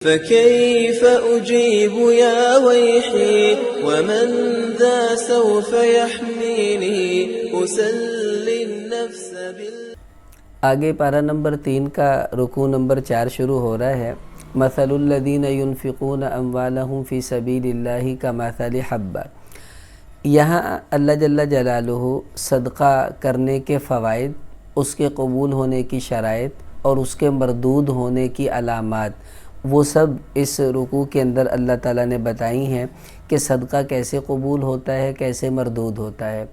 فكيف أجيب يا ويحي ومن ذا سوف يحميني أسلي النفس آگے پارہ نمبر 3 کا رکوع نمبر 4 شروع ہو رہا ہے۔ مثل الذین ينفقون اموالهم فی سبیل اللہ کمثل حبہ۔ یہاں اللہ جل جلالہ صدقہ کرنے کے فوائد، اس کے قبول ہونے کی شرائط اور اس کے مردود ہونے کی علامات، وہ سب اس رکوع کے اندر اللہ تعالیٰ نے بتائی ہیں کہ صدقہ کیسے قبول ہوتا ہے، کیسے مردود ہوتا ہے۔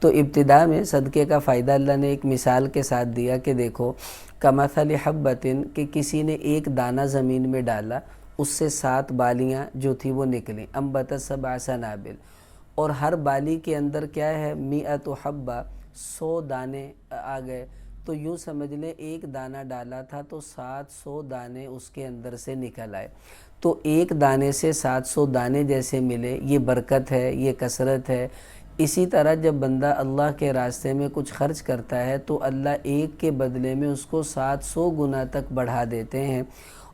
تو ابتدا میں صدقے کا فائدہ اللہ نے ایک مثال کے ساتھ دیا کہ دیکھو کمثل حبۃ، کہ کسی نے ایک دانہ زمین میں ڈالا، اس سے 7 بالیاں جو تھی وہ نکلیں، انبتت 7 سنابل، اور ہر بالی کے اندر کیا ہے 100 حبہ، 100 دانے آ گئے۔ تو یوں سمجھ لیں ایک دانہ ڈالا تھا تو 700 دانے اس کے اندر سے نکل آئے۔ تو ایک دانے سے 700 دانے جیسے ملے، یہ برکت ہے، یہ کثرت ہے۔ اسی طرح جب بندہ اللہ کے راستے میں کچھ خرچ کرتا ہے تو اللہ ایک کے بدلے میں اس کو 700 گنا تک بڑھا دیتے ہیں۔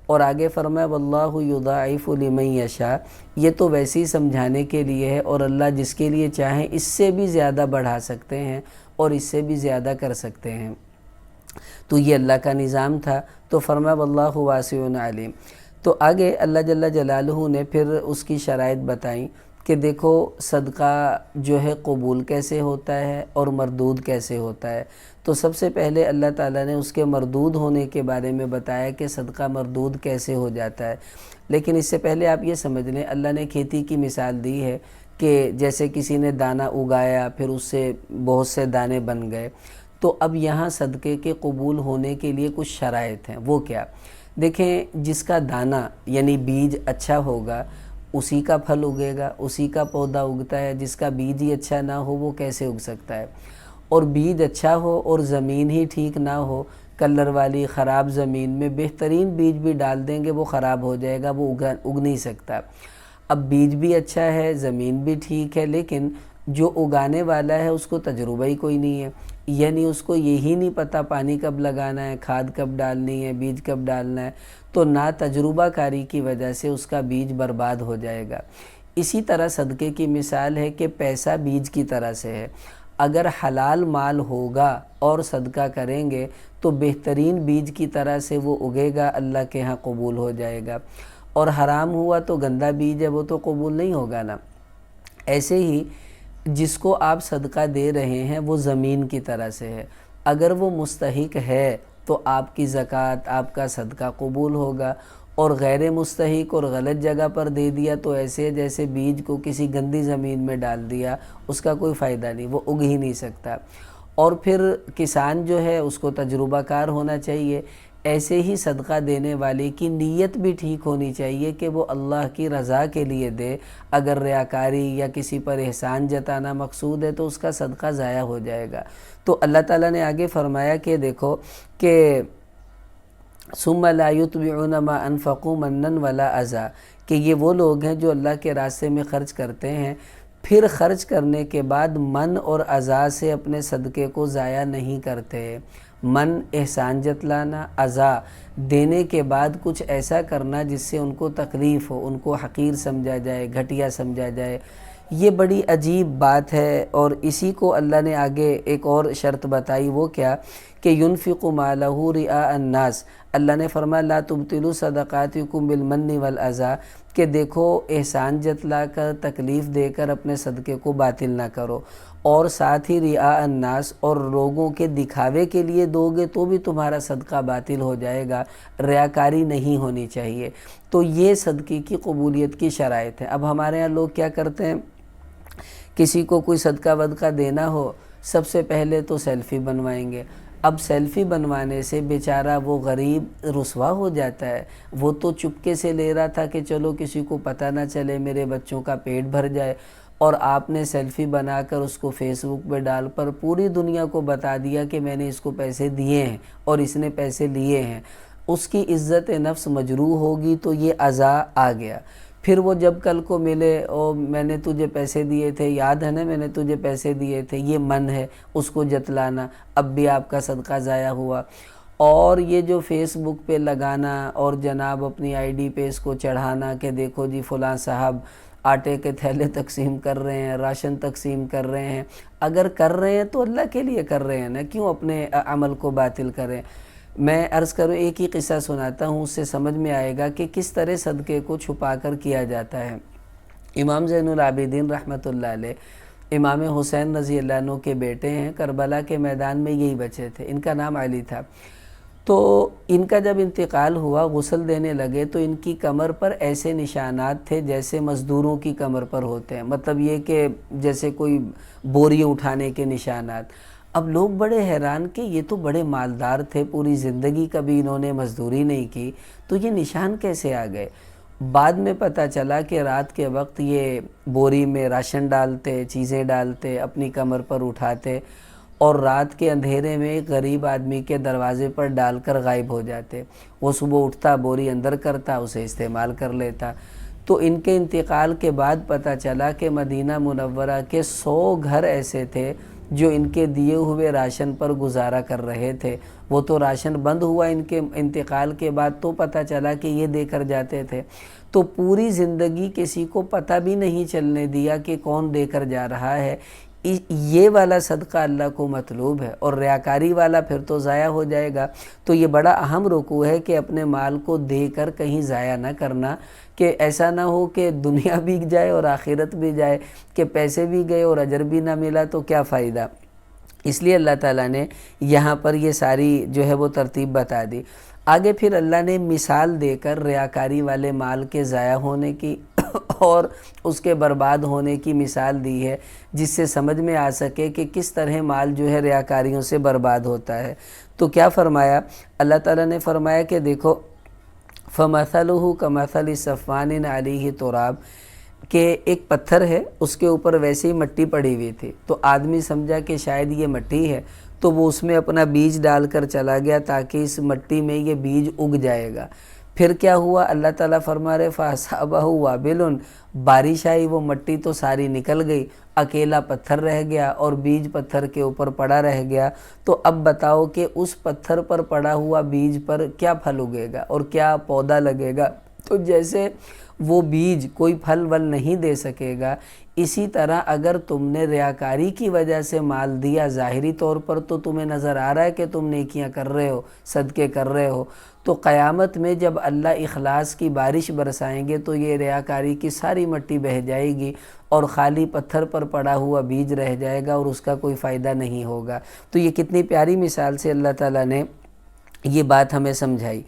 اور آگے فرمایا واللہ یضاعف لمن یشاء، یہ تو ویسے ہی سمجھانے کے لیے ہے، اور اللہ جس کے لیے چاہیں اس سے بھی زیادہ بڑھا سکتے ہیں اور اس سے بھی زیادہ کر سکتے ہیں۔ تو یہ اللہ کا نظام تھا۔ تو فرمایا واللہ واسع علیم۔ تو آگے اللہ جل جلالہ نے پھر اس کی شرائط بتائیں کہ دیکھو صدقہ جو ہے قبول کیسے ہوتا ہے اور مردود کیسے ہوتا ہے۔ تو سب سے پہلے اللہ تعالیٰ نے اس کے مردود ہونے کے بارے میں بتایا کہ صدقہ مردود کیسے ہو جاتا ہے۔ لیکن اس سے پہلے آپ یہ سمجھ لیں اللہ نے کھیتی کی مثال دی ہے کہ جیسے کسی نے دانہ اگایا، پھر اس سے بہت سے دانے بن گئے۔ تو اب یہاں صدقے کے قبول ہونے کے لیے کچھ شرائط ہیں۔ وہ کیا؟ دیکھیں جس کا دانہ یعنی بیج اچھا ہوگا اسی کا پھل اگے گا، اسی کا پودا اگتا ہے۔ جس کا بیج ہی اچھا نہ ہو وہ کیسے اگ سکتا ہے؟ اور بیج اچھا ہو اور زمین ہی ٹھیک نہ ہو، کلر والی خراب زمین میں بہترین بیج بھی ڈال دیں گے وہ خراب ہو جائے گا، وہ اگ نہیں سکتا۔ اب بیج بھی اچھا ہے، زمین بھی ٹھیک ہے، لیکن جو اگانے والا ہے اس کو تجربہ ہی کوئی نہیں ہے، یعنی اس کو یہی نہیں پتہ پانی کب لگانا ہے، کھاد کب ڈالنی ہے، بیج کب ڈالنا ہے، تو نا تجربہ کاری کی وجہ سے اس کا بیج برباد ہو جائے گا۔ اسی طرح صدقے کی مثال ہے کہ پیسہ بیج کی طرح سے ہے، اگر حلال مال ہوگا اور صدقہ کریں گے تو بہترین بیج کی طرح سے وہ اگے گا، اللہ کے ہاں قبول ہو جائے گا، اور حرام ہوا تو گندا بیج ہے وہ تو قبول نہیں ہوگا نا۔ ایسے ہی جس کو آپ صدقہ دے رہے ہیں وہ زمین کی طرح سے ہے، اگر وہ مستحق ہے تو آپ کی زکوٰۃ، آپ کا صدقہ قبول ہوگا، اور غیر مستحق اور غلط جگہ پر دے دیا تو ایسے جیسے بیج کو کسی گندی زمین میں ڈال دیا، اس کا کوئی فائدہ نہیں، وہ اگ ہی نہیں سکتا۔ اور پھر کسان جو ہے اس کو تجربہ کار ہونا چاہیے۔ ایسے ہی صدقہ دینے والے کی نیت بھی ٹھیک ہونی چاہیے کہ وہ اللہ کی رضا کے لیے دے۔ اگر ریاکاری یا کسی پر احسان جتانا مقصود ہے تو اس کا صدقہ ضائع ہو جائے گا۔ تو اللہ تعالیٰ نے آگے فرمایا کہ دیکھو کہ ثم لا یتبعون ما انفقوا منا ولا اذى، کہ یہ وہ لوگ ہیں جو اللہ کے راستے میں خرچ کرتے ہیں، پھر خرچ کرنے کے بعد من اور اذى سے اپنے صدقے کو ضائع نہیں کرتے۔ من احسان جتلانا، اذى دینے کے بعد کچھ ایسا کرنا جس سے ان کو تکلیف ہو، ان کو حقیر سمجھا جائے، گھٹیا سمجھا جائے۔ یہ بڑی عجیب بات ہے، اور اسی کو اللہ نے آگے ایک اور شرط بتائی۔ وہ کیا؟ کہ ينفق مالہ رئاء الناس۔ اللہ نے فرمایا لا تبطلوا صدقاتکم بالمن والاذى، کہ دیکھو احسان جتلا کر، تکلیف دے کر اپنے صدقے کو باطل نہ کرو، اور ساتھ ہی رئاء الناس، اور لوگوں کے دکھاوے کے لیے دو گے تو بھی تمہارا صدقہ باطل ہو جائے گا، ریاکاری نہیں ہونی چاہیے۔ تو یہ صدقے کی قبولیت کی شرائط ہے۔ اب ہمارے ہاں لوگ کیا کرتے ہیں، کسی کو کوئی صدقہ ودقہ دینا ہو سب سے پہلے تو سیلفی بنوائیں گے۔ اب سیلفی بنوانے سے بیچارہ وہ غریب رسوا ہو جاتا ہے، وہ تو چپکے سے لے رہا تھا کہ چلو کسی کو پتہ نہ چلے، میرے بچوں کا پیٹ بھر جائے، اور آپ نے سیلفی بنا کر اس کو فیس بک پہ ڈال پر پوری دنیا کو بتا دیا کہ میں نے اس کو پیسے دیے ہیں اور اس نے پیسے لیے ہیں۔ اس کی عزت نفس مجروح ہوگی تو یہ اذى آ گیا۔ پھر وہ جب کل کو ملے میں نے تجھے پیسے دیے تھے، یاد ہے نا میں نے تجھے پیسے دیے تھے، یہ من ہے اس کو جتلانا، اب بھی آپ کا صدقہ ضائع ہوا۔ اور یہ جو فیس بک پہ لگانا اور جناب اپنی آئی ڈی پہ اس کو چڑھانا کہ دیکھو جی فلاں صاحب آٹے کے تھیلے تقسیم کر رہے ہیں، راشن تقسیم کر رہے ہیں، اگر کر رہے ہیں تو اللہ کے لیے کر رہے ہیں نا، کیوں اپنے عمل کو باطل کریں۔ میں عرض کروں، ایک ہی قصہ سناتا ہوں، اس سے سمجھ میں آئے گا کہ کس طرح صدقے کو چھپا کر کیا جاتا ہے۔ امام زین العابدین رحمۃ اللہ علیہ امام حسین رضی اللہ عنہ کے بیٹے ہیں، کربلا کے میدان میں یہی بچے تھے، ان کا نام علی تھا۔ تو ان کا جب انتقال ہوا، غسل دینے لگے تو ان کی کمر پر ایسے نشانات تھے جیسے مزدوروں کی کمر پر ہوتے ہیں، مطلب یہ کہ جیسے کوئی بوریاں اٹھانے کے نشانات۔ اب لوگ بڑے حیران کہ یہ تو بڑے مالدار تھے، پوری زندگی کبھی انہوں نے مزدوری نہیں کی، تو یہ نشان کیسے آ گئے؟ بعد میں پتہ چلا کہ رات کے وقت یہ بوری میں راشن ڈالتے، چیزیں ڈالتے، اپنی کمر پر اٹھاتے اور رات کے اندھیرے میں ایک غریب آدمی کے دروازے پر ڈال کر غائب ہو جاتے۔ وہ صبح اٹھتا، بوری اندر کرتا، اسے استعمال کر لیتا۔ تو ان کے انتقال کے بعد پتہ چلا کہ مدینہ منورہ کے 100 گھر ایسے تھے جو ان کے دیے ہوئے راشن پر گزارا کر رہے تھے۔ وہ تو راشن بند ہوا ان کے انتقال کے بعد تو پتہ چلا کہ یہ دے کر جاتے تھے، تو پوری زندگی کسی کو پتہ بھی نہیں چلنے دیا کہ کون دے کر جا رہا ہے۔ یہ والا صدقہ اللہ کو مطلوب ہے، اور ریاکاری والا پھر تو ضائع ہو جائے گا۔ تو یہ بڑا اہم رکوع ہے کہ اپنے مال کو دے کر کہیں ضائع نہ کرنا، کہ ایسا نہ ہو کہ دنیا بھی جائے اور آخرت بھی جائے، کہ پیسے بھی گئے اور اجر بھی نہ ملا تو کیا فائدہ۔ اس لیے اللہ تعالیٰ نے یہاں پر یہ ساری جو ہے وہ ترتیب بتا دی۔ آگے پھر اللہ نے مثال دے کر ریاکاری والے مال کے ضائع ہونے کی اور اس کے برباد ہونے کی مثال دی ہے، جس سے سمجھ میں آ سکے کہ کس طرح مال جو ہے ریاکاریوں سے برباد ہوتا ہے۔ تو کیا فرمایا؟ اللہ تعالیٰ نے فرمایا کہ دیکھو فَمَثَلُهُ كَمَثَلِ صَفْوَانٍ عَلَيْهِ تُرَابٌ، کہ ایک پتھر ہے، اس کے اوپر ویسے ہی مٹی پڑی ہوئی تھی، تو آدمی سمجھا کہ شاید یہ مٹی ہے، تو وہ اس میں اپنا بیج ڈال کر چلا گیا تاکہ اس مٹی میں یہ بیج اگ جائے گا۔ پھر کیا ہوا؟ اللہ تعالیٰ فرما رہے فَأَصَابَهُ وَابِلٌ، بارش آئی، وہ مٹی تو ساری نکل گئی، اکیلا پتھر رہ گیا اور بیج پتھر کے اوپر پڑا رہ گیا۔ تو اب بتاؤ کہ اس پتھر پر پڑا ہوا بیج پر کیا پھل اگے گا اور کیا پودا لگے گا؟ تو جیسے وہ بیج کوئی پھل ول نہیں دے سکے گا، اسی طرح اگر تم نے ریاکاری کی وجہ سے مال دیا، ظاہری طور پر تو تمہیں نظر آ رہا ہے کہ تم نیکیاں کر رہے ہو، صدقے کر رہے ہو، تو قیامت میں جب اللہ اخلاص کی بارش برسائیں گے تو یہ ریاکاری کی ساری مٹی بہہ جائے گی اور خالی پتھر پر پڑا ہوا بیج رہ جائے گا اور اس کا کوئی فائدہ نہیں ہوگا۔ تو یہ کتنی پیاری مثال سے اللہ تعالیٰ نے یہ بات ہمیں سمجھائی۔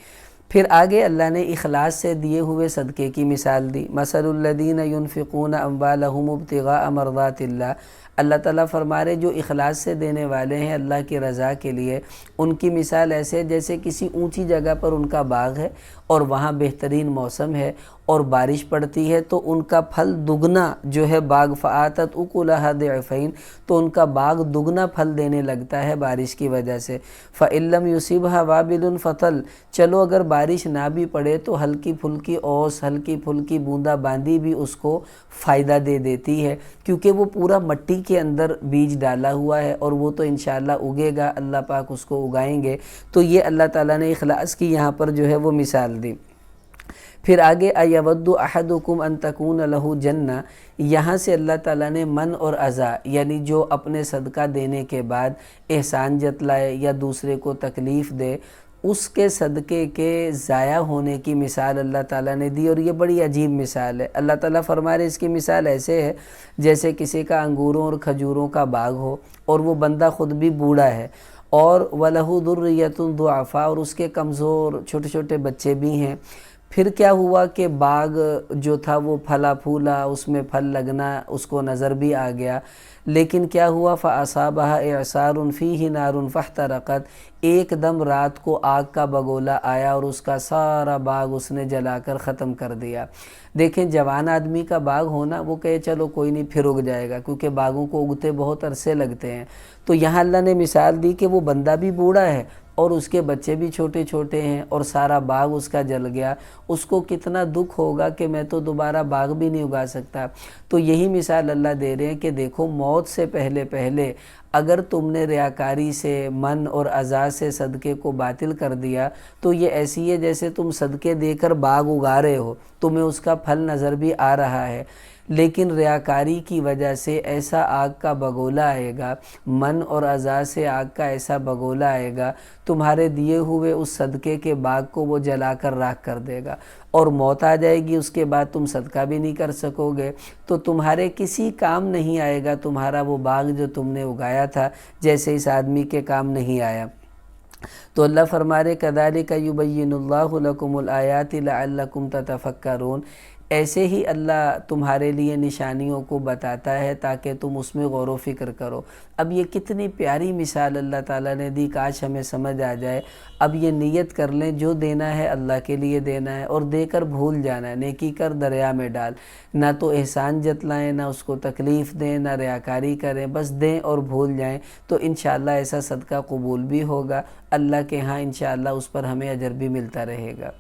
پھر آگے اللہ نے اخلاص سے دیے ہوئے صدقے کی مثال دی، مثل الذین ينفقون اموالهم ابتغاء مرضات اللہ۔ اللہ تعالیٰ فرما رہے جو اخلاص سے دینے والے ہیں اللہ کی رضا کے لیے، ان کی مثال ایسے جیسے کسی اونچی جگہ پر ان کا باغ ہے اور وہاں بہترین موسم ہے اور بارش پڑتی ہے تو ان کا پھل دگنا جو ہے باغ فآتت اکلھا ضعفین، تو ان کا باغ دگنا پھل دینے لگتا ہے بارش کی وجہ سے۔ فإن لم یصبھا وابل فطل، چلو اگر بارش نہ بھی پڑے تو ہلکی پھلکی اوس، ہلکی پھلکی بوندا باندی بھی اس کو فائدہ دے دیتی ہے، کیونکہ وہ پورا مٹی کے اندر بیج ڈالا ہوا ہے اور وہ تو انشاءاللہ اگے گا، اللہ پاک اس کو اگائیں گے۔ تو یہ اللہ تعالیٰ نے اخلاص کی یہاں پر جو ہے وہ مثال دی۔ پھر آگے ایود احدکم ان تکون لہ جنہ، یہاں سے اللہ تعالیٰ نے من اور عزا، یعنی جو اپنے صدقہ دینے کے بعد احسان جتلائے یا دوسرے کو تکلیف دے، اس کے صدقے کے ضائع ہونے کی مثال اللہ تعالیٰ نے دی، اور یہ بڑی عجیب مثال ہے۔ اللہ تعالیٰ فرما رہے اس کی مثال ایسے ہے جیسے کسی کا انگوروں اور کھجوروں کا باغ ہو اور وہ بندہ خود بھی بوڑھا ہے اور وَلَهُ ذُرِّيَّةٌ ضُعَفَاء، اور اس کے کمزور چھوٹے چھوٹے بچے بھی ہیں۔ پھر کیا ہوا کہ باغ جو تھا وہ پھلا پھولا، اس میں پھل لگنا اس کو نظر بھی آ گیا، لیکن کیا ہوا فَأَصَابَهَا إِعْصَارٌ فِيهِ نَارٌ فَاحْتَرَقَتْ، ایک دم رات کو آگ کا بگولا آیا اور اس کا سارا باغ اس نے جلا کر ختم کر دیا۔ دیکھیں جوان آدمی کا باغ ہونا، وہ کہے چلو کوئی نہیں پھر اگ جائے گا، کیونکہ باغوں کو اگتے بہت عرصے لگتے ہیں۔ تو یہاں اللہ نے مثال دی کہ وہ بندہ بھی بوڑھا ہے اور اس کے بچے بھی چھوٹے چھوٹے ہیں اور سارا باغ اس کا جل گیا، اس کو کتنا دکھ ہوگا کہ میں تو دوبارہ باغ بھی نہیں اگا سکتا۔ تو یہی مثال اللہ دے رہے ہیں کہ دیکھو موت سے پہلے اگر تم نے ریاکاری سے، من اور اذا سے صدقے کو باطل کر دیا تو یہ ایسی ہے جیسے تم صدقے دے کر باغ اگا رہے ہو، تمہیں اس کا پھل نظر بھی آ رہا ہے، لیکن ریاکاری کی وجہ سے ایسا آگ کا بگولا آئے گا، من اور اذا سے آگ کا ایسا بگولا آئے گا، تمہارے دیے ہوئے اس صدقے کے باغ کو وہ جلا کر راکھ کر دے گا، اور موت آ جائے گی، اس کے بعد تم صدقہ بھی نہیں کر سکو گے، تو تمہارے کسی کام نہیں آئے گا تمہارا وہ باغ جو تم نے اگایا تھا، جیسے اس آدمی کے کام نہیں آیا۔ تو اللہ فرما رہے کذالک یبین اللہ لکم الآیات لعلکم تتفکرون، ایسے ہی اللہ تمہارے لیے نشانیوں کو بتاتا ہے تاکہ تم اس میں غور و فکر کرو۔ اب یہ کتنی پیاری مثال اللہ تعالیٰ نے دی، کاش ہمیں سمجھ آ جائے۔ اب یہ نیت کر لیں جو دینا ہے اللہ کے لیے دینا ہے، اور دے کر بھول جانا ہے، نیکی کر دریا میں ڈال، نہ تو احسان جتلائیں، نہ اس کو تکلیف دیں، نہ ریاکاری کریں، بس دیں اور بھول جائیں، تو انشاءاللہ ایسا صدقہ قبول بھی ہوگا، اللہ کے ہاں انشاءاللہ اس پر ہمیں اجر بھی ملتا رہے گا۔